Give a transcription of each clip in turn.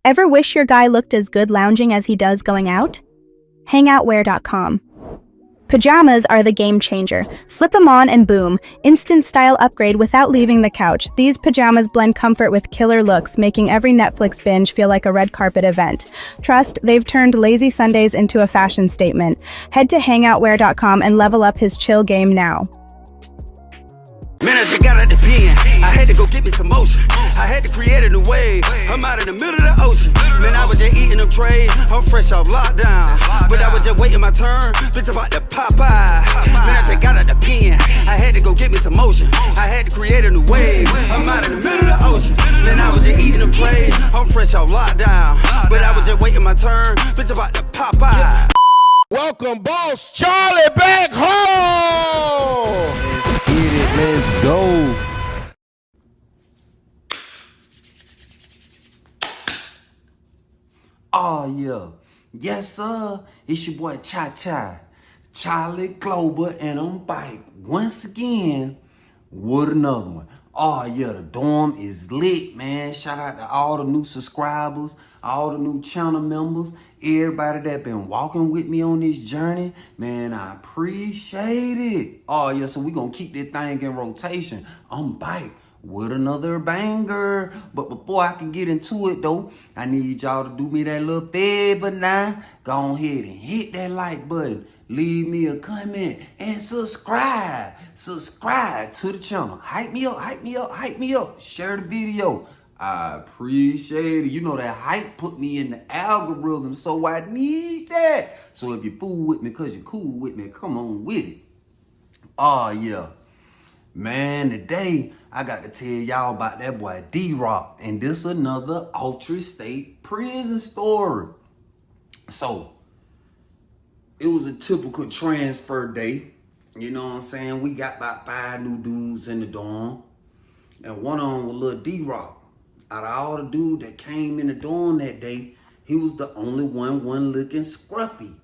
Ever wish your guy looked as good lounging as he does going out? Hangoutwear.com. Pajamas are the game changer. Slip them on and boom, instant style upgrade without leaving the couch. These pajamas blend comfort with killer looks, making every Netflix binge feel like a red carpet event. Trust, they've turned lazy Sundays into a fashion statement. Head to hangoutwear.com and level up his chill game now. Man, I just got out the pen. I had to go get me some motion. I had to create a new wave. I'm out in the middle of the ocean. Man, I was just eating them trays. I'm fresh off lockdown. But I was just waiting my turn. Bitch, about to Popeye. Man, I just got out the pen. I had to go get me some motion. I had to create a new wave. I'm out in the middle of the ocean. Man, I was just eating them trays. I'm fresh off lockdown. But I was just waiting my turn. Bitch, about to Popeye. Welcome, Boss Charlie, back home. Let's go. Oh yeah, yes sir, it's your boy Cha Charlie Glober, and I'm back once again with another one. Oh yeah, the dorm is lit, man. Shout out to all the new subscribers, all the new channel members, everybody that been walking with me on this journey. Man, I appreciate it. Oh yeah, so we gonna keep this thing in rotation. I'm back with another banger. But before I can get into it though, I need y'all to do me that little favor now. Go ahead and hit that like button. Leave me a comment and subscribe. Subscribe to the channel. Hype me up, hype me up, hype me up. Share the video. I appreciate it. You know that hype put me in the algorithm, so I need that. So if you fool with me because you're cool with me, come on with it. Oh yeah. Man, today I got to tell y'all about that boy D-Rock. And this another Ultra State prison story. So, it was a typical transfer day. You know what I'm saying? We got about 5 new dudes in the dorm. And one of them was little D-Rock. Out of all the dudes that came in the dorm that day, he was the only one looking scruffy.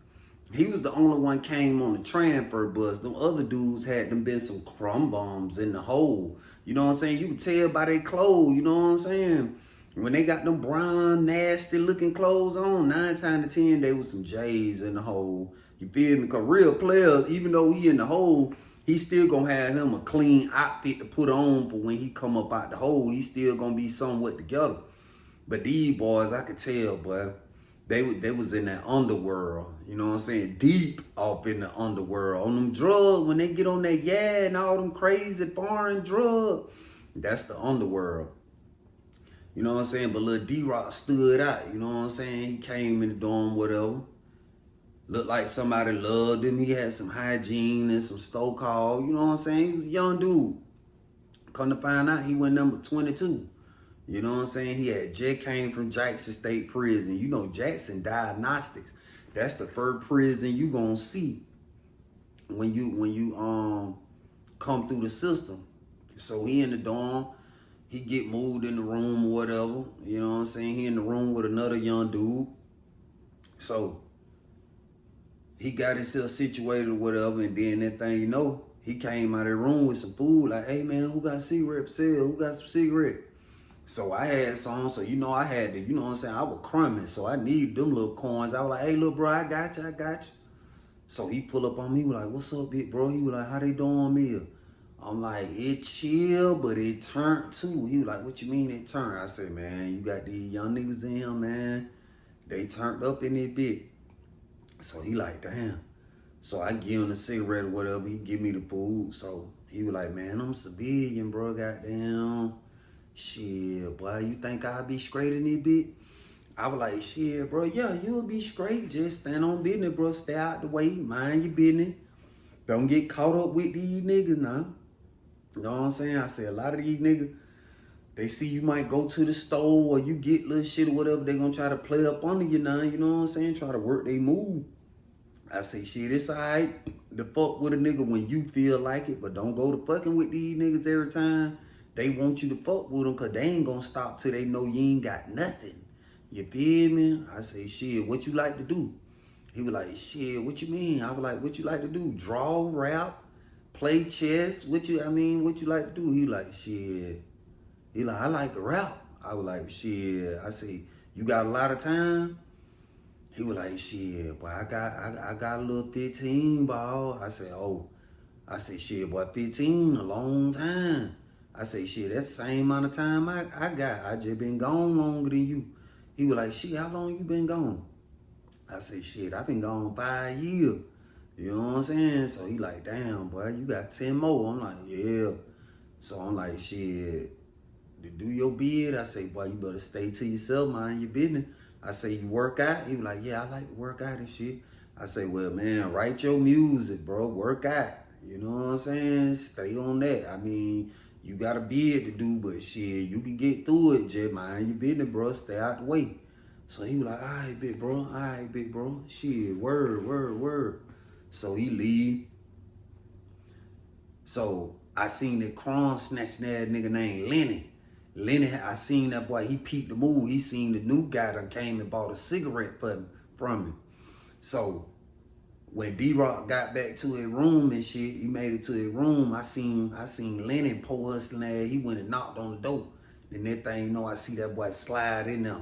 He was the only one came on the transfer bus. The other dudes had them been some crumb bombs in the hole. You know what I'm saying? You can tell by their clothes, you know what I'm saying? When they got them brown, nasty looking clothes on, 9 times out of 10, they was some J's in the hole. You feel me? Because real players, even though he in the hole, he still gonna have him a clean outfit to put on for when he come up out the hole. He still gonna be somewhat together. But these boys, I could tell, boy, they was in that underworld. You know what I'm saying? Deep off in the underworld. On them drugs, when they get on that and all them crazy foreign drugs, that's the underworld. You know what I'm saying? But little D-Rock stood out. You know what I'm saying? He came in the dorm, whatever. Looked like somebody loved him. He had some hygiene and some store call. You know what I'm saying? He was a young dude. Come to find out, he went number 22. You know what I'm saying? He had just came from Jackson State Prison. You know, Jackson Diagnostics. That's the first prison you gonna see when you come through the system. So he in the dorm. He get moved in the room or whatever. You know what I'm saying? He in the room with another young dude. So he got himself situated or whatever, and then that thing, you know, he came out of the room with some food, like, hey man, who got a cigarette for sale? Who got some cigarette? So I had some, so you know I had to, you know what I'm saying, I was crumbing, so I need them little coins. I was like, hey little bro, I got you. So he pull up on me, he was like, what's up, big bro? He was like, how they doing me? I'm like, it chill, but it turned too. He was like, what you mean it turned? I said, man, you got these young niggas in here, man. They turned up in it bit. So he like, damn. So I give him a cigarette or whatever. He give me the food. So he was like, man, I'm a civilian, bro. Goddamn. Shit, boy, you think I'll be straight in it bit? I was like, shit, bro, yeah, you'll be straight. Just stand on business, bro. Stay out the way. Mind your business. Don't get caught up with these niggas now. You know what I'm saying? I said, a lot of these niggas, they see you might go to the store or you get little shit or whatever, they gonna try to play up under you now, you know what I'm saying? Try to work they move. I say, shit, it's all right to fuck with a nigga when you feel like it, but don't go to fucking with these niggas every time they want you to fuck with them, because they ain't gonna stop till they know you ain't got nothing. You feel me? I say, shit, what you like to do? He was like, shit, what you mean? I was like, what you like to do? Draw, rap, play chess? What you like to do? He like, shit. He like, I like to rap. I was like, shit. I say, you got a lot of time? He was like, shit, boy, I got a little 15 ball. I said, shit, boy, 15, a long time. I say, shit, that's the same amount of time I got. I just been gone longer than you. He was like, shit, how long you been gone? I say, shit, I been gone 5 years. You know what I'm saying? So he like, damn, boy, you got 10 more. I'm like, yeah. So I'm like, shit, to do your bid. I say, boy, you better stay to yourself, mind your business. I say, you work out? He was like, yeah, I like to work out and shit. I say, well, man, write your music, bro. Work out. You know what I'm saying? Stay on that. I mean, you got a bid to do, but shit, you can get through it. Just mind your business, bro. Stay out the way. So he was like, all right, big bro. All right, big bro. Shit, word. So he leave. So I seen that crumb snatching that nigga named Lenny. Lenny, I seen that boy, he peeped the move. He seen the new guy that came and bought a cigarette from him. So when D-Rock got back to his room and shit, he made it to his room, I seen Lenny po hustling ass. He went and knocked on the door. Then that thing, you know, I see that boy slide in there.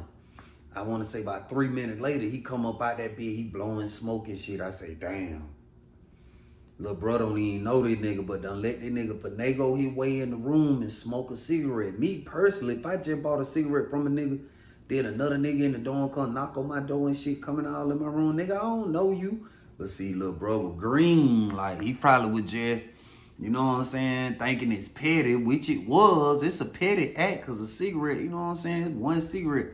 I want to say about 3 minutes later, he come up out that bed, he blowing smoke and shit. I say, damn. Little bro don't even know this nigga, but done let this nigga finagle his way in the room and smoke a cigarette. Me personally, if I just bought a cigarette from a nigga, then another nigga in the dorm come knock on my door and shit coming all in my room, nigga, I don't know you. But see, little bro was green. Like, he probably was just, you know what I'm saying, thinking it's petty, which it was. It's a petty act because a cigarette, you know what I'm saying, it's one cigarette.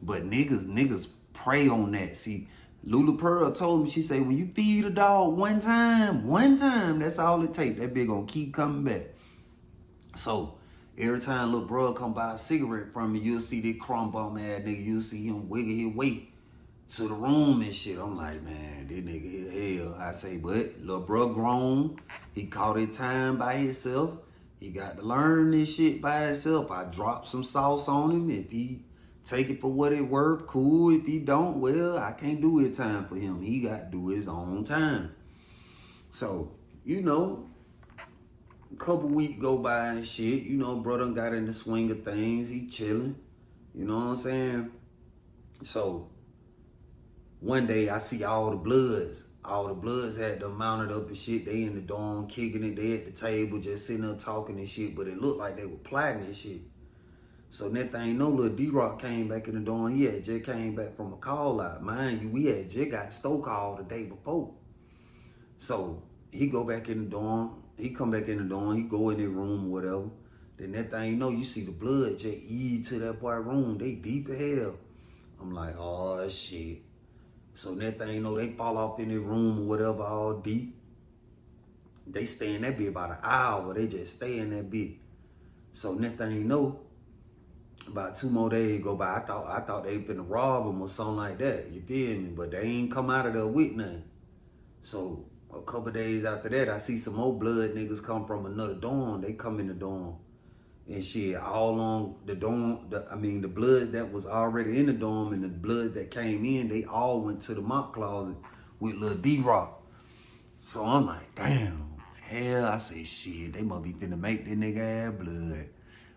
But niggas prey on that. See, Lula Pearl told me, she said, when you feed a dog one time, that's all it takes. That bitch gonna keep coming back. So every time little bro come buy a cigarette from me, you'll see this crumb bum ass nigga, you'll see him wiggle his way to the room and shit. I'm like, man, this nigga is hell. I say, but little bro grown. He caught his time by himself. He got to learn this shit by himself. I dropped some sauce on him. If he take it for what it worth, cool. If he don't, well, I can't do it time for him. He got to do his own time. So, you know, a couple weeks go by and shit. You know, brother got in the swing of things. He chilling. You know what I'm saying? So, one day I see all the Bloods. All the Bloods had them mounted up and shit. They in the dorm kicking it. They at the table just sitting there talking and shit. But it looked like they were plotting and shit. So that thing, no little D-Rock came back in the dorm. He had just came back from a call out. Mind you, we had just got Stoke called the day before. So he go back in the dorm. He come back in the dorm. He go in their room or whatever. Then that thing, you know, you see the blood just eat to that boy room. They deep as hell. I'm like, oh, shit. So that thing, you know, they fall off in their room or whatever, all deep. They stay in that bit about an hour. They just stay in that bit. So that thing, you know, about 2 more days go by. I thought they finna rob him or something like that. You feel me? But they ain't come out of there with nothing. So a couple days after that, I see some more blood niggas come from another dorm. They come in the dorm. And shit, all on the dorm, the blood that was already in the dorm and the blood that came in, they all went to the mop closet with Lil D-Rock. So I'm like, damn, hell, I say, shit, they must be finna make that nigga ass blood.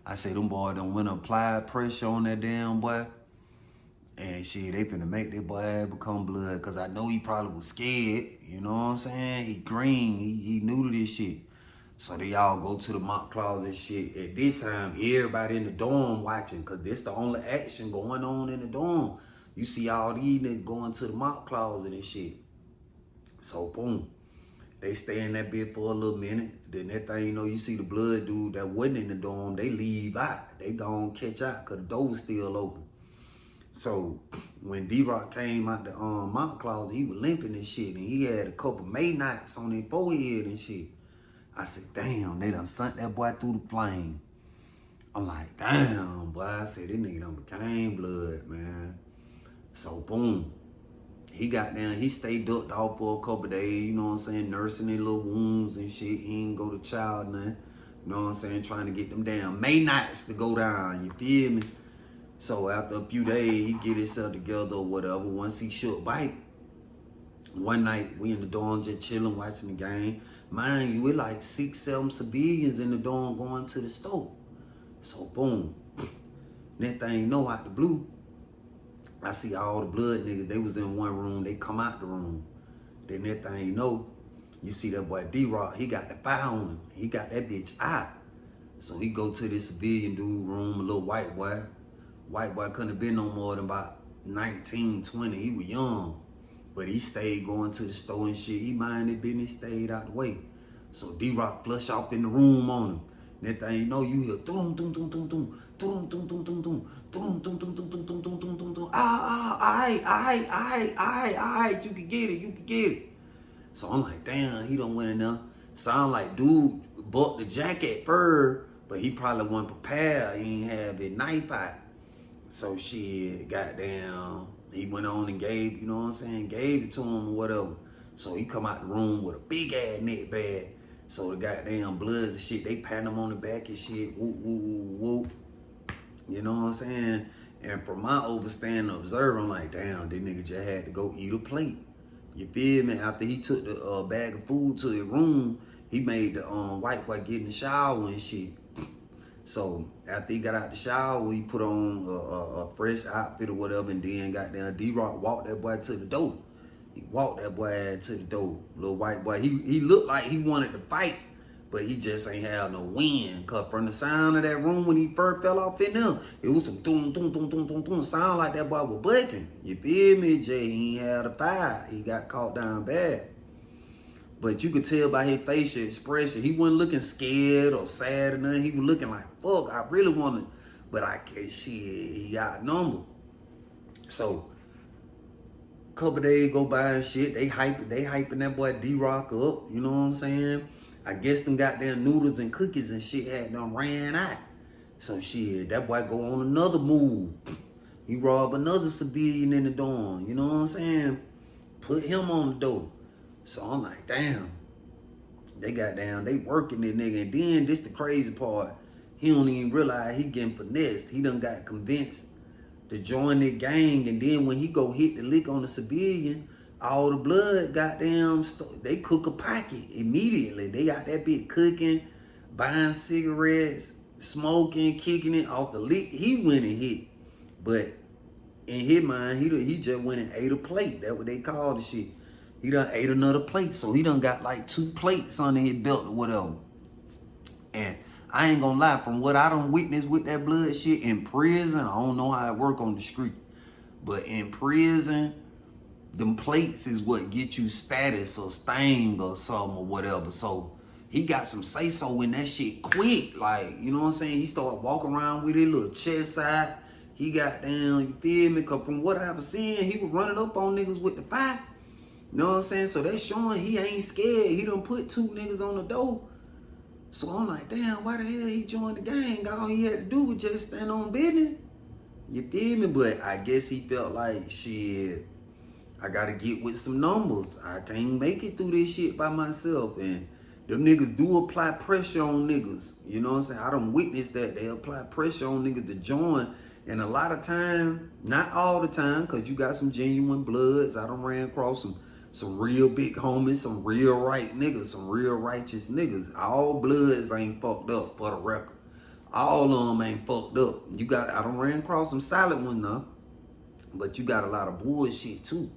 I say, them boys done went applied pressure on that damn boy. And shit, they finna make that boy ass become blood. Cause I know he probably was scared. You know what I'm saying? He green, he new to this shit. So they all go to the mop closet and shit. At this time, everybody in the dorm watching, cause this the only action going on in the dorm. You see all these niggas going to the mop closet and shit. So boom, they stay in that bit for a little minute. Then that thing, you know, you see the blood dude that wasn't in the dorm, they leave out. They gonna catch out cause the door was still open. So when D-Rock came out the mop closet, he was limping and shit, and he had a couple May knots on his forehead and shit. I said, damn, they done sent that boy through the flame. I'm like, damn, boy. I said, this nigga done became blood, man. So, boom. He got down, he stayed ducked off for a couple days, you know what I'm saying, nursing their little wounds and shit. He ain't go to child nothing, you know what I'm saying, trying to get them damn May nights to go down, you feel me? So, after a few days, he get himself together or whatever. Once he shook bite, one night, we in the dorm just chilling, watching the game. Mind you, it like 6, 7 civilians in the dorm going to the store. So boom, that thing know out the blue. I see all the blood niggas, they was in one room, they come out the room. Then that thing, you know, you see that boy D-Rock, he got the fire on him. He got that bitch out. So he go to this civilian dude room, a little white boy. White boy couldn't have been no more than about 19, 20. He was young. But he stayed going to the store and shit. He minded business, stayed out the way. So D-Rock flush off in the room on him. That thing, you know, you hear doom, doom, doom, doom, doom, doom, doom, doom, doom, doom, doom, doom, doom, doom, doom, doom, doom, doom, doom, doom. Alright, you can get it. So I'm like, damn, he done went in there. Sound like dude bought the jacket fur, but he probably wasn't prepared. He ain't have his knife out. So shit, goddamn, he went on and gave, you know what I'm saying, gave it to him or whatever. So he come out the room with a big ass neck bag. So the goddamn bloods and shit, they pat him on the back and shit, whoop, whoop, whoop, whoop. You know what I'm saying? And from my overstanding observer, I'm like, damn, this nigga just had to go eat a plate. You feel me? After he took the bag of food to his room, he made the white boy get in the shower and shit. So after he got out the shower, he put on a fresh outfit or whatever, and then goddamn D-Rock walked that boy to the door. He walked that boy to the door. Little white boy, he looked like he wanted to fight, but he just ain't have no wind. Cause from the sound of that room when he first fell off in them, it was some doom, doom, doom, doom, doom, doom. Sound like that boy was bucking. You feel me, Jay? He ain't had a fire. He got caught down bad. But you could tell by his facial expression, he wasn't looking scared or sad or nothing. He was looking like, fuck, I really want to, but I can't, shit, he outnumbered. So, couple days go by and shit, they hyping that boy D-Rock up, you know what I'm saying? I guess them goddamn noodles and cookies and shit had them ran out. So shit, that boy go on another move. He robbed another civilian in the dorm, you know what I'm saying? Put him on the door. So I'm like, damn, they working that nigga. And then this the crazy part, he don't even realize he getting finessed. He done got convinced to join the gang, and then when he go hit the lick on the civilian, all the blood goddamn, they cook a pocket immediately. They got that bitch cooking, buying cigarettes, smoking, kicking it off the lick. He went and hit, but in his mind, he just went and ate a plate. That's what they call the shit. He done ate another plate, so he done got like 2 plates under his belt or whatever. And I ain't gonna lie, from what I done witnessed with that blood shit in prison, I don't know how it work on the street, but in prison, them plates is what get you status or stain or something or whatever. So he got some say-so in that shit quick, like, you know what I'm saying? He started walking around with his little chest out. He got down, you feel me? Cause from what I've seen, he was running up on niggas with the fire. You know what I'm saying? So that's showing he ain't scared. He done put 2 niggas on the door. So I'm like, damn, why the hell he joined the gang? All he had to do was just stand on business. You feel me? But I guess he felt like, shit, I gotta get with some numbers. I can't make it through this shit by myself. And them niggas do apply pressure on niggas. You know what I'm saying? I done witnessed that. They apply pressure on niggas to join. And a lot of time, not all the time, because you got some genuine bloods. I done ran across some real big homies, some real right niggas, some real righteous niggas. All bloods ain't fucked up, for the record. All of them ain't fucked up. I done ran across some solid ones now, but you got a lot of bullshit too.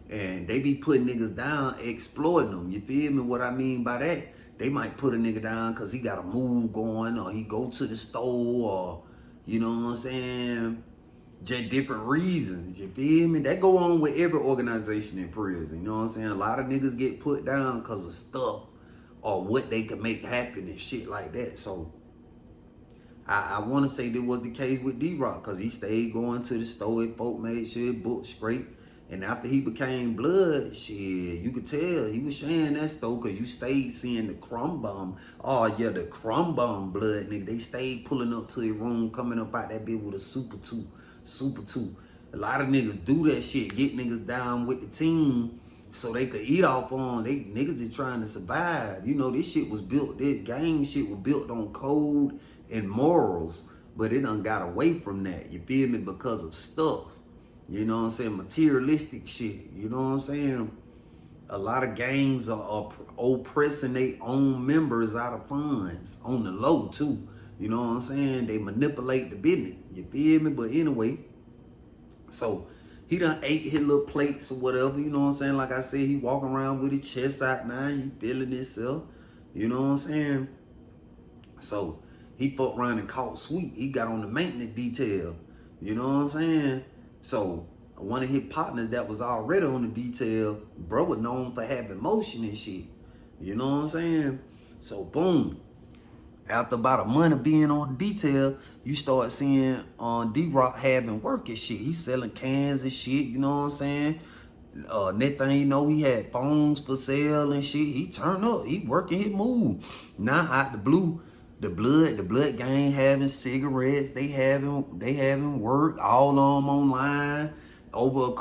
And they be putting niggas down, exploiting them. You feel me? What I mean by that? They might put a nigga down because he got a move going, or he go to the store, or, you know what I'm saying? Just different reasons, you feel me? That go on with every organization in prison, you know what I'm saying? A lot of niggas get put down because of stuff or what they can make happen and shit like that. So I want to say that was the case with D-Rock, because he stayed going to the store, and folk made sure his book straight. And after he became blood, shit, you could tell he was sharing that store, because you stayed seeing the crumb bomb. Oh yeah, the crumb bomb blood, nigga. They stayed pulling up to his room, coming up out that bitch with a Super 2. A lot of niggas do that shit, get niggas down with the team so they could eat off on. They niggas is trying to survive. You know, this shit was built, this gang shit was built on code and morals, but it done got away from that, you feel me, because of stuff. You know what I'm saying? Materialistic shit, you know what I'm saying? A lot of gangs are oppressing their own members out of funds, on the low too. You know what I'm saying? They manipulate the business. You feel me? But anyway, so He done ate his little plates or whatever, you know what I'm saying? Like I said, he walking around with his chest out now. He feeling himself, you know what I'm saying? So he fucked around and caught Sweet. He got on the maintenance detail, you know what I'm saying? So one of his partners that was already on the detail, bro, was known for having motion and shit, you know what I'm saying? So boom. After about a month of being on detail, you start seeing D-Rock having work and shit. He's selling cans and shit, you know what I'm saying? Next thing you know, he had phones for sale and shit. He turned up. He working his move. Now out the blue, the blood gang having cigarettes. They having work. All of them online. Over a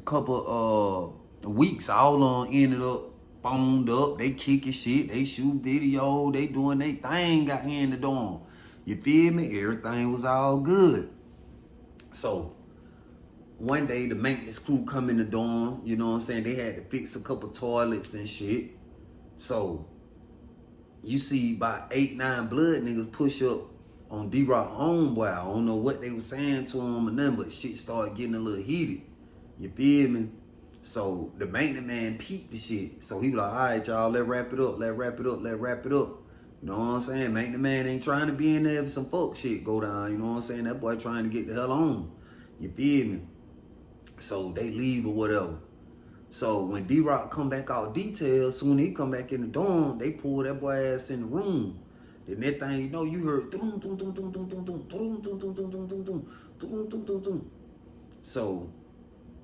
couple weeks, all of them ended up phoned up, they kicking shit, they shoot video, they doing their thing, got here in the dorm. You feel me? Everything was all good. So one day the maintenance crew come in the dorm, you know what I'm saying? They had to fix a couple toilets and shit. So you see about 8-9 blood niggas push up on D-Rock homeboy. I don't know what they was saying to him or nothing, but shit started getting a little heated. You feel me? So the maintenance man peeped the shit. So he was like, all right, y'all, let's wrap it up. You know what I'm saying? Maintenance man ain't trying to be in there if some fuck shit go down. You know what I'm saying? That boy trying to get the hell on. You feel me? So they leave or whatever. So when D-Rock come back out details, soon he come back in the dorm, they pull that boy ass in the room. The next thing you know, you heard So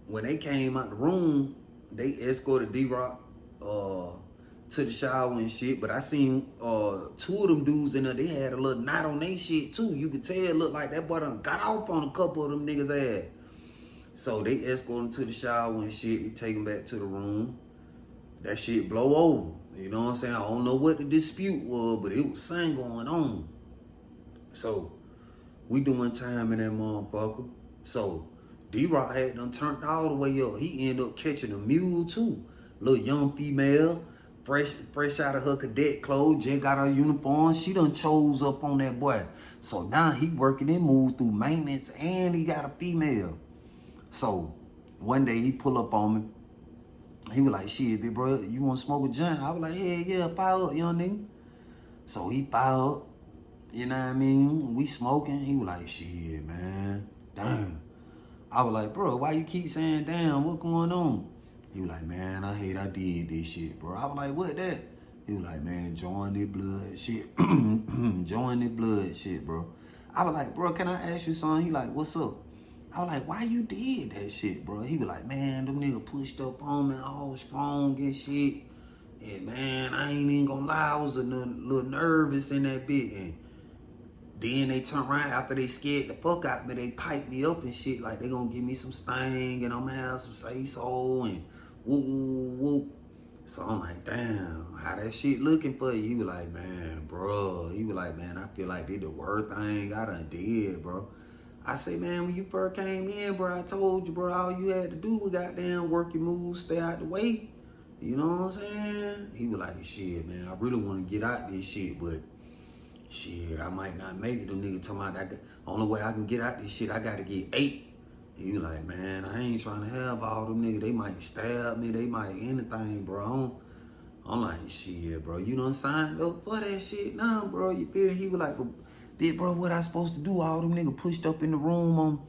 when they came out the room, they escorted D-Rock to the shower and shit. But I seen 2 of them dudes in there, they had a little knot on their shit too. You could tell it looked like that boy done got off on a couple of them niggas' ass. So they escort him to the shower and shit. They take him back to the room. That shit blow over. You know what I'm saying? I don't know what the dispute was, but it was something going on. So we doing time in that motherfucker. So D-Rock had done turned all the way up. He ended up catching a mule too. Little young female, fresh out of her cadet clothes, just got her uniform. She done chose up on that boy. So now he working and move through maintenance and he got a female. So one day he pull up on me. He was like, shit, big bro, you want to smoke a joint? I was like, hey, yeah, fire up, young nigga. So he fire up, you know what I mean? We smoking. He was like, shit, man, damn. I was like, bro, why you keep saying damn? What going on? He was like, man, I did this shit, bro. I was like, what that? He was like, man, join the blood shit. Join the blood shit, bro. I was like, bro, can I ask you something? He like, what's up? I was like, why you did that shit, bro? He was like, man, them niggas pushed up on me all strong and shit. And man, I ain't even gonna lie, I was a little nervous in that bit. And then they turn around after they scared the fuck out of me, they pipe me up and shit, like they gonna give me some sting and I'm gonna have some say-so and whoop, whoop, whoop. So I'm like, damn, how that shit looking for you? He was like, man, bro. He was like, man, I feel like they the worst thing I done did, bro. I say, man, when you first came in, bro, I told you, bro, all you had to do was goddamn work your moves, stay out the way. You know what I'm saying? He was like, shit, man, I really want to get out this shit, but shit, I might not make it. Them niggas talking about that. Only way I can get out this shit, I got to get 8. He was like, man, I ain't trying to have all them niggas. They might stab me. They might anything, bro. I'm like, shit, bro, you done signed up for that shit now, bro. You feel? He was like, big bro, what I supposed to do? All them niggas pushed up in the room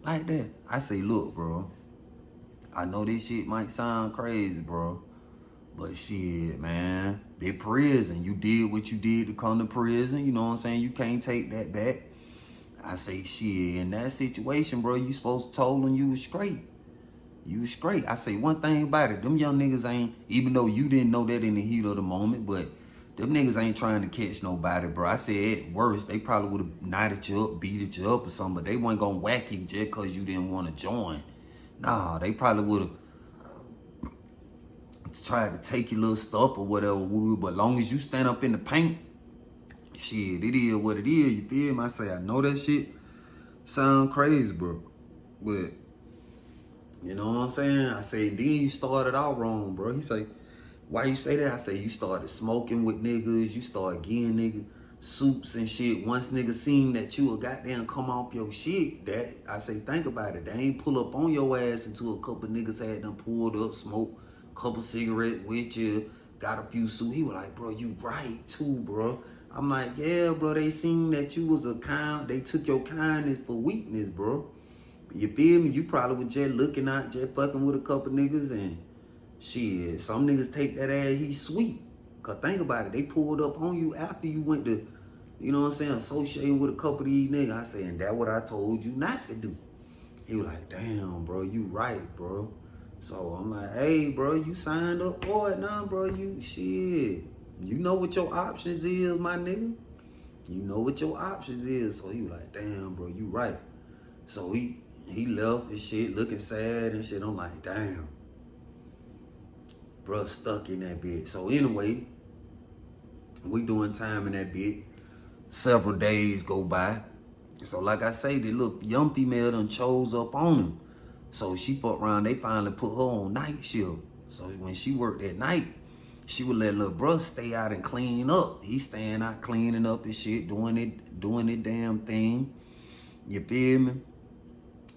like that. I say, look, bro, I know this shit might sound crazy, bro, but shit, man, they prison. You did what you did to come to prison. You know what I'm saying? You can't take that back. I say, shit, in that situation, bro, you supposed to told them you was straight. You was straight. I say, one thing about it, them young niggas ain't, even though you didn't know that in the heat of the moment, but them niggas ain't trying to catch nobody, bro. I said at worst, they probably would have knotted you up, beat you up or something, but they wasn't gonna whack you just because you didn't want to join. Nah, they probably would have tried to take your little stuff or whatever, but long as you stand up in the paint, shit, it is what it is, you feel me? I say, I know that shit sound crazy, bro, but you know what I'm saying? I say, then you started out wrong, bro. He say, why you say that? I say, you started smoking with niggas, you started getting niggas suits and shit. Once niggas seen that you a goddamn come off your shit, that I say think about it. They ain't pull up on your ass until a couple niggas had them pulled up, smoked a couple cigarettes with you, got a few suits. He was like, bro, you right too, bro. I'm like, yeah, bro, they seen that you was they took your kindness for weakness, bro. You feel me? You probably was just looking out, just fucking with a couple niggas and shit. Some niggas take that ass, he's sweet. Cause think about it, they pulled up on you after you went to, you know what I'm saying, associating with a couple of these niggas. I said, and that what I told you not to do. He was like, damn, bro, you right, bro. So I'm like, hey, bro, you signed up for it now, bro. You shit. You know what your options is, my nigga. You know what your options is. So he was like, damn, bro, you right. So he left and shit, looking sad and shit. I'm like, damn. Bro, stuck in that bit. So anyway, we doing time in that bit. Several days go by. So like I say, the little young female done chose up on him. So she fucked around, they finally put her on night shift. So when she worked at night, she would let little bro stay out and clean up. He staying out cleaning up and shit, doing it damn thing. You feel me?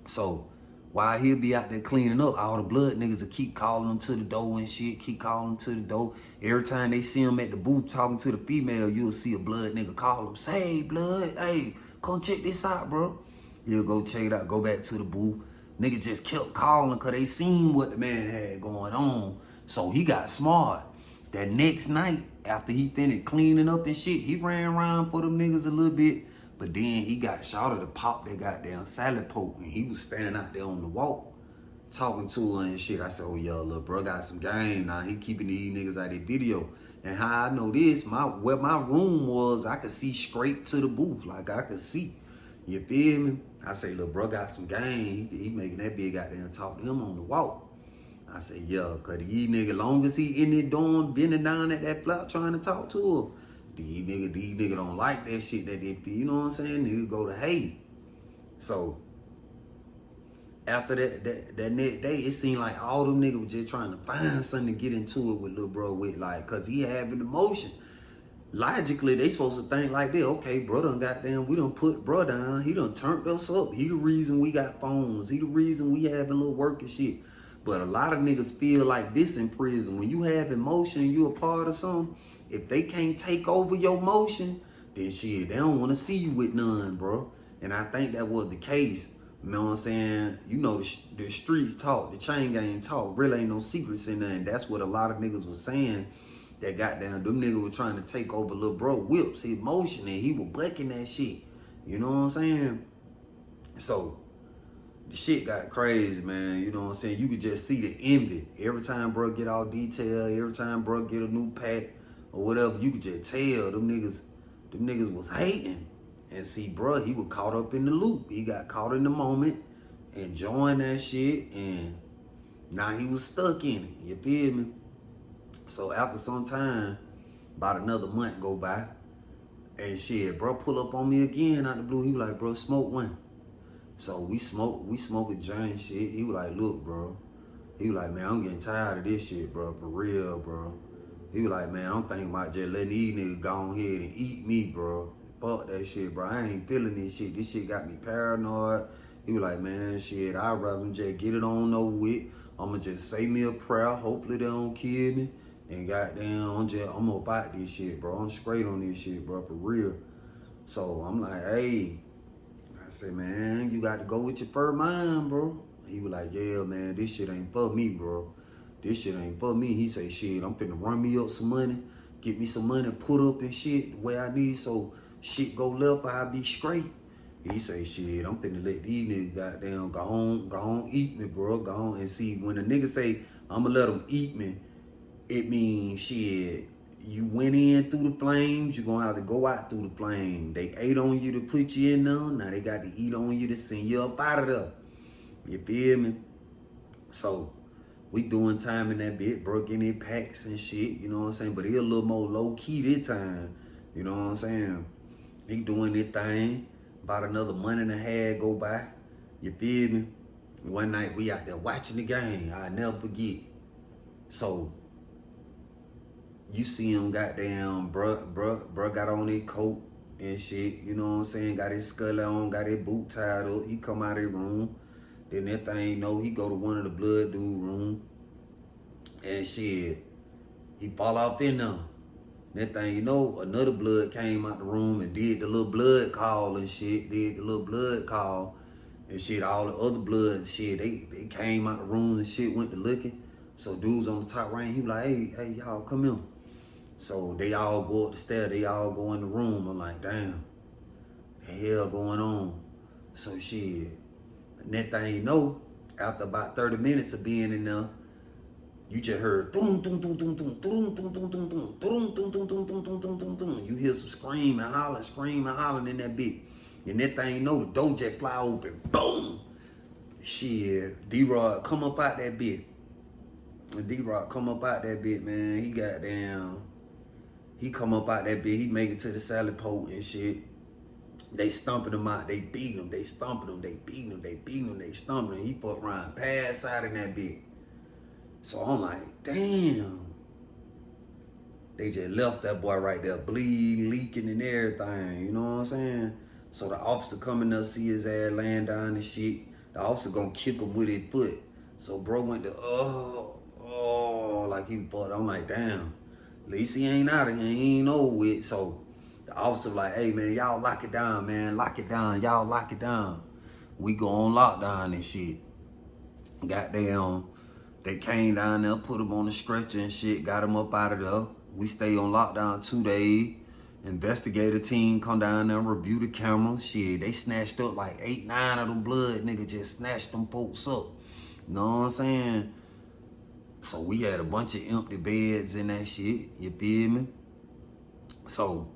So while he'll be out there cleaning up, all the blood niggas will keep calling him to the door and shit, keep calling him to the door. Every time they see him at the booth talking to the female, you'll see a blood nigga call him, say, hey, blood, hey, come check this out, bro. He'll go check it out, go back to the booth. Nigga just kept calling because they seen what the man had going on. So he got smart. That next night, after he finished cleaning up and shit, he ran around for them niggas a little bit. But then he got shot to pop that goddamn salad poke, and he was standing out there on the walk talking to her and shit. I said, oh, yo, little bro got some game. Now he keeping these niggas out of the video. And how I know this, where my room was, I could see straight to the booth. Like I could see. You feel me? I say, little bro got some game. He making that big goddamn talk to him on the walk. I said, yeah, cause these niggas, long as he in there dorm, bending down at that flap trying to talk to her, these niggas don't like that shit that they feel, you know what I'm saying? Niggas go to hate. So after that next day, it seemed like all them niggas was just trying to find something to get into it with little bro with, like, cause he having emotion. Logically, they supposed to think like that. Okay, bro done goddamn, we done put bro down. He done turned us up. He the reason we got phones. He the reason we having little work and shit. But a lot of niggas feel like this in prison. When you have emotion and you a part of something, if they can't take over your emotion, then shit, they don't want to see you with none, bro. And I think that was the case. You know what I'm saying? You know, the streets talk, the chain gang talk. Really ain't no secrets in there. And that's what a lot of niggas was saying. That goddamn, them niggas were trying to take over little bro whips, his emotion, and he was bucking that shit. You know what I'm saying? So the shit got crazy, man. You know what I'm saying? You could just see the envy. Every time bro get all detail, every time bro get a new pack or whatever, you could just tell them niggas was hating. And see, bro, he was caught up in the loop. He got caught in the moment, enjoying that shit, and now he was stuck in it. You feel me? So after some time, about another month go by, and shit, bro pull up on me again out the blue. He was like, bro, smoke one. So we smoke a giant shit. He was like, look, bro. He was like, man, I'm getting tired of this shit, bro, for real, bro. He was like, man, I'm thinking about just letting these niggas go on ahead and eat me, bro. Fuck that shit, bro. I ain't feeling this shit. This shit got me paranoid. He was like, man, shit, I'd rather just get it on over with. I'ma just say me a prayer. Hopefully they don't kill me. And goddamn, I'm about this shit, bro. I'm straight on this shit, bro, for real. So I'm like, hey, I said, man, you got to go with your first mind, bro. He was like, yeah, man, this shit ain't for me, bro. This shit ain't for me. He say, shit, I'm finna run me up some money, get me some money put up and shit the way I need, so shit go left, I'll be straight. He say, shit, I'm finna let these niggas goddamn go on, eat me, bro. Go on and see, when a nigga say, I'ma let them eat me, it means, shit, you went in through the flames, you're gonna have to go out through the flame. They ate on you to put you in there, now they got to eat on you to send you up out of there. You feel me? So, we doing time in that bit, broke in their packs and shit, you know what I'm saying? But he a little more low-key this time, you know what I'm saying? He doing this thing, about another month and a half go by, you feel me? One night we out there watching the game, I'll never forget. So, you see him goddamn, bruh got on his coat, and shit. You know what I'm saying? Got his scully on, got his boot tied up. He come out of the room. Then that thing know he go to one of the blood dude room. And shit, he fall off in there. That thing, you know, another blood came out the room and did the little blood call and shit. Did the little blood call and shit. All the other blood shit, they came out the room and shit, went to looking. So dudes on the top rank, he was like, hey, y'all, come here. So they all go up the stairs, they all go in the room. I'm like, damn, the hell going on? So shit, and that thing, you know, after about 30 minutes of being in there, you just heard doom doom doom doom doom doom doom doom doom doom doom doom doom doom doom doom doom doom. You hear some screaming, hollering in that bit. And that thing, you know, the door just fly open. Boom! Shit, D-Rod come up out that bit. And D-Rod come up out that bit, man. He come up out that bit. He make it to the salad pole and shit. They stumping him out. They beating him. They stumping him. They beating him. They beating him. They stumping him. He fuck around, pass out in that bit. So I'm like, damn. They just left that boy right there, bleeding, leaking and everything. You know what I'm saying? So the officer coming up, see his ass laying down and shit. The officer gonna kick him with his foot. So bro went to, like he fought. I'm like, damn. At least he ain't out of here. He ain't over with. So the officer like, hey man, y'all lock it down, man. Lock it down. Y'all lock it down. We go on lockdown and shit. Goddamn. They came down there, put him on the stretcher and shit, got him up out of there. We stay on lockdown 2 days. Investigator team come down there, review the cameras. Shit, they snatched up like 8, 9 of them blood. Nigga just snatched them folks up. You know what I'm saying? So we had a bunch of empty beds in that shit. You feel me? So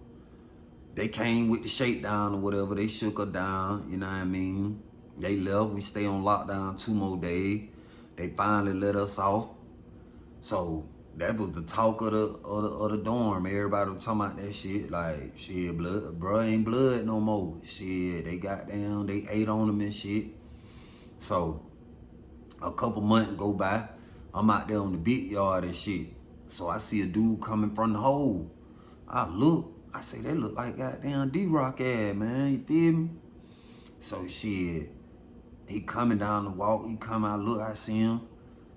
they came with the shakedown or whatever. They shook her down. You know what I mean? They left. We stay on lockdown 2 more days. They finally let us off. So that was the talk of the dorm. Everybody was talking about that shit. Like, shit, blood, bro, ain't blood no more. Shit, they got down, they ate on them and shit. So a couple months go by. I'm out there on the big yard and shit. So I see a dude coming from the hole. I look, I say, that look like goddamn D-Rock ass, man. You feel me? So shit. He coming down the walk, he come out, look, I see him.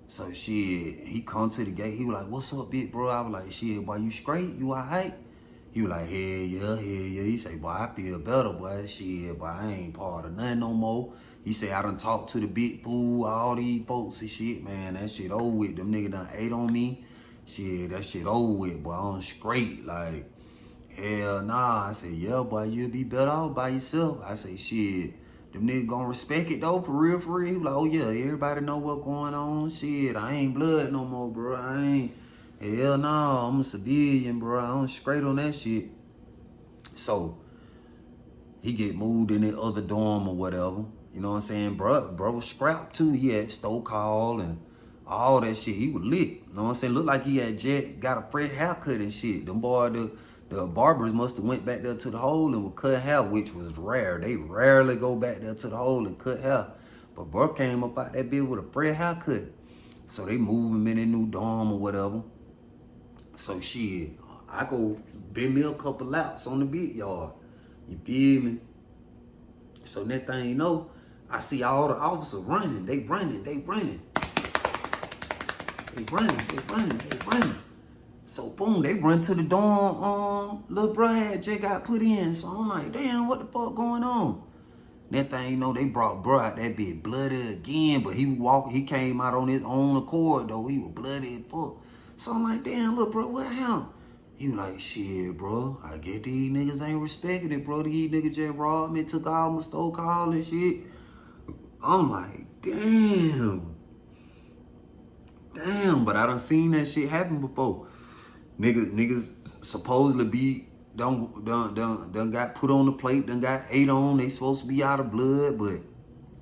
So shit, he come to the gate, he was like, what's up, big bro? I was like, shit, boy, you straight? You all right? He was like, hell yeah. He say, boy, I feel better, boy. Shit, boy, I ain't part of nothing no more. He say, I done talked to the big fool, all these folks and shit, man. That shit over with. Them niggas done ate on me. Shit, that shit over with, boy. I'm straight, like, hell nah. I say, yeah, boy, you'll be better off by yourself. I say, shit. Them niggas gonna respect it though, for real, for real. He was like, oh yeah, everybody know what's going on. Shit, I ain't blood no more, bro. I ain't, hell no, I'm a civilian, bro. I'm straight on that shit. So, he get moved in the other dorm or whatever. You know what I'm saying? Bro was scrapped too. He had stole call and all that shit. He was lit. You know what I'm saying? Looked like he had got a fresh haircut and shit. Them boy, the barbers must have went back there to the hole and would cut hair, which was rare. They rarely go back there to the hole and cut hair. But bro came up out that bitch with a fresh haircut. So they moved him in a new dorm or whatever. So shit, I go bend me a couple laps on the big yard. You feel me? So that thing, you know, I see all the officers running. They running. So boom, they run to the dorm. Little bro had just got put in. So I'm like, damn, what the fuck going on? That thing, you know, they brought bro out that bit bloody again, but he was walking. He came out on his own accord though. He was bloody as fuck. So I'm like, damn, little bro, what happened? He was like, shit, bro, I get these niggas ain't respecting it, bro. These niggas just robbed me, took all my stole call and shit. I'm like, damn, but I done seen that shit happen before. Niggas supposedly be done got put on the plate, done got ate on. They supposed to be out of blood, but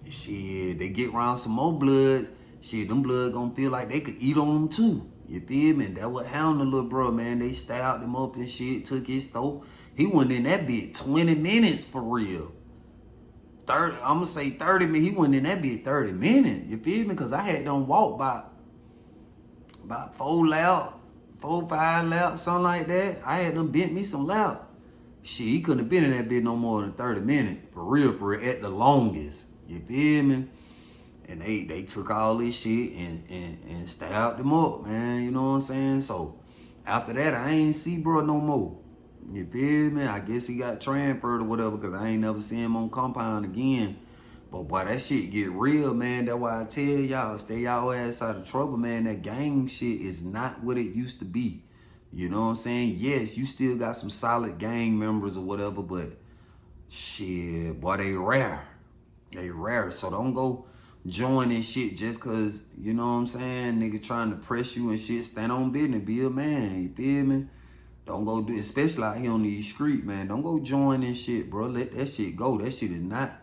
shit, they get around some more blood. Shit, them blood gonna feel like they could eat on them too. You feel me? That what happened to little bro, man. They stabbed him up and shit, took his throat. He went in that bit 20 minutes for real. 30, I'm gonna say 30 minutes. He went in that bit 30 minutes. You feel me? Cause I had done walk about 4 laps. 4, 5 laps, something like that. I had them bent me some laps. Shit, he couldn't have been in that bitch no more than 30 minutes. For real, at the longest. You feel me? And they took all this shit and stabbed him up, man. You know what I'm saying? So after that, I ain't see bro no more. You feel me? I guess he got transferred or whatever, because I ain't never seen him on compound again. But boy, that shit get real, man. That's why I tell y'all, stay y'all ass out of trouble, man. That gang shit is not what it used to be. You know what I'm saying? Yes, you still got some solid gang members or whatever, but shit, boy, they rare. They rare. So don't go joining shit just cause, you know what I'm saying, nigga trying to press you and shit. Stand on business, be a man, you feel me? Don't go do, especially out here on these streets, man. Don't go join this shit, bro. Let that shit go. That shit is not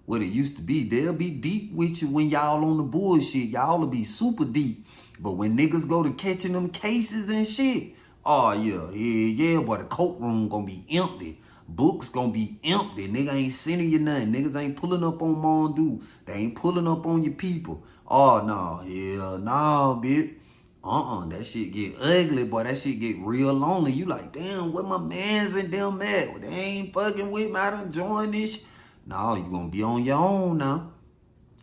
what it used to be. They'll be deep with you when y'all on the bullshit. Y'all will be super deep. But when niggas go to catching them cases and shit, oh yeah, boy, the courtroom gonna be empty. Books gonna be empty. Nigga ain't sending you nothing. Niggas ain't pulling up on Mondu. They ain't pulling up on your people. Oh no, hell no, bitch. That shit get ugly, boy. That shit get real lonely. You like, damn, where my mans and them at? Well, they ain't fucking with me. I done joined this. No, you gonna be on your own now.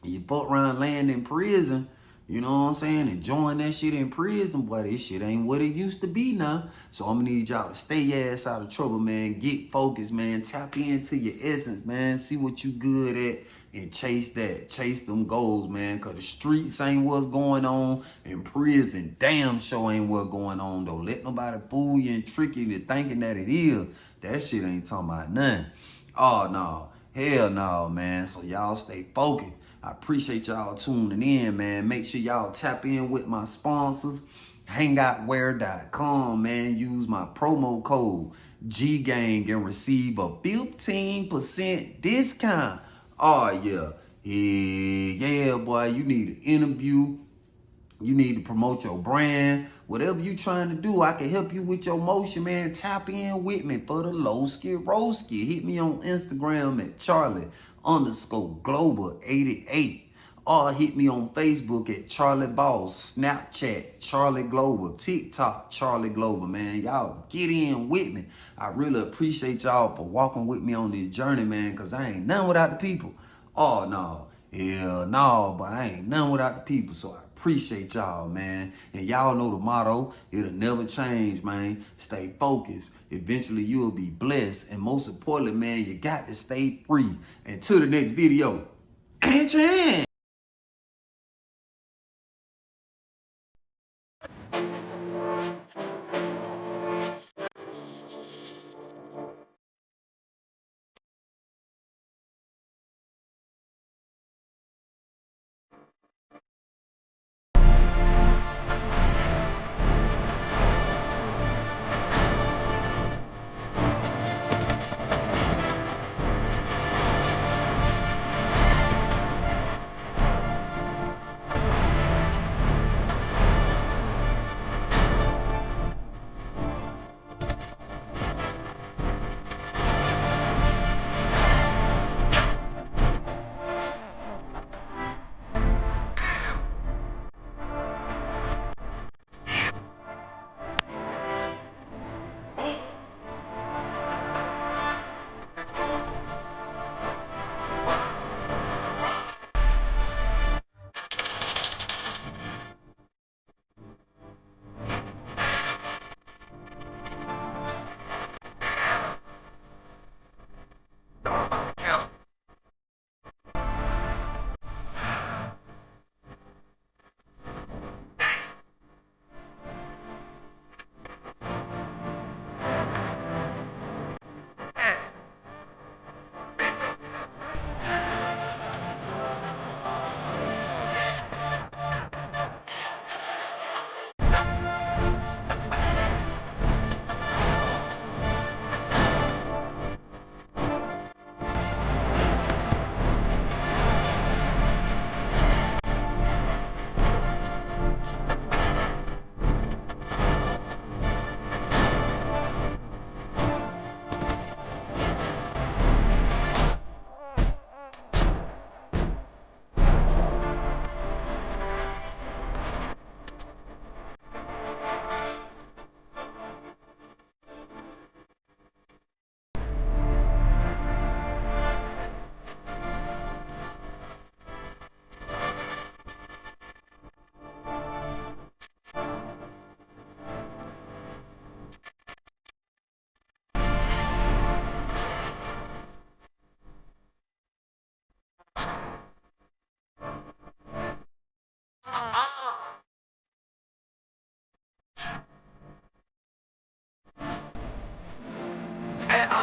You fuck around laying in prison, you know what I'm saying, and join that shit in prison, boy, this shit ain't what it used to be now. So I'm gonna need y'all to stay your ass out of trouble, man. Get focused, man. Tap into your essence, man. See what you good at and chase that. Chase them goals, man, because the streets ain't what's going on, and prison damn sure ain't what's going on, though. Let nobody fool you and trick you into thinking that it is. That shit ain't talking about nothing. Oh, no. Hell no, man. So y'all stay focused. I appreciate y'all tuning in, man. Make sure y'all tap in with my sponsors. Hangoutwear.com, man. Use my promo code GGANG and receive a 15% discount. Oh, yeah. Yeah, boy. You need an interview. You need to promote your brand. Whatever you trying to do, I can help you with your motion, man. Tap in with me for the Lowski Roski. Hit me on Instagram at Charlie_Global88. Or hit me on Facebook at Charlie Boss, Snapchat, Charlie Global, TikTok, Charlie Global, man. Y'all get in with me. I really appreciate y'all for walking with me on this journey, man, because I ain't none without the people. Oh, no. Hell no, but I ain't none without the people, so I appreciate y'all, man. And y'all know the motto, it'll never change, man. Stay focused. Eventually, you'll be blessed. And most importantly, man, you got to stay free. Until the next video. Chan.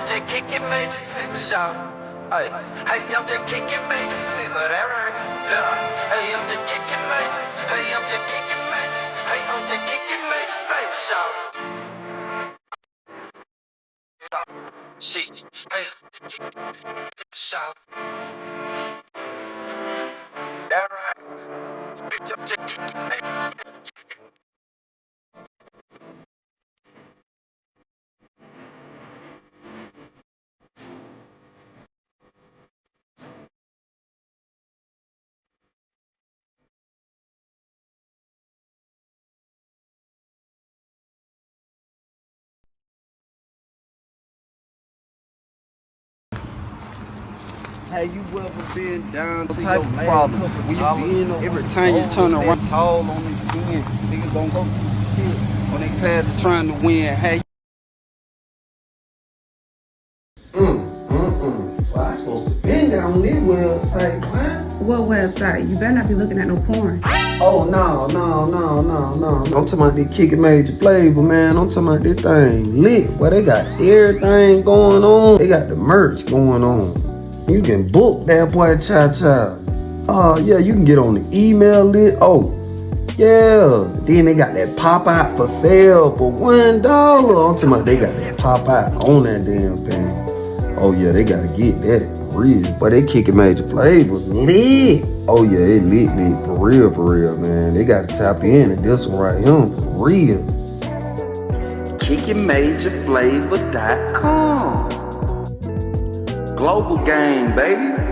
I'm just kicking major shout. Hey, I'm just kicking major flavor, that right? Yeah. Hey, I'm just kicking major. Hey, I'm just kicking major. Hey, I'm just kicking major flavor, shout. Shit, hey, shout. That right? Bitch, I'm just kicking major. Have you ever been down to type your of last problem? couple When you dollars? been on Every the time you road turn with around, that tall on this end, niggas gon' go shit on they path to trying to win. Hey, Well, I supposed to been down this website, man. What website? You better not be looking at no porn. Oh, no. I'm talking about this Kick It Major Flavor, man. I'm talking about this thing lit. Well, they got everything going on. They got the merch going on. You can book that boy Cha-Cha. Yeah, you can get on the email list. Oh, yeah. Then they got that pop-out for sale for $1. I'm talking about they got that pop-out on that damn thing. Oh yeah, they gotta get that for real. But they kicking major flavors lit. Oh yeah, it lit for real, man. They gotta tap in at this one right here for real. KickingMajorFlavor.com. Global game, baby.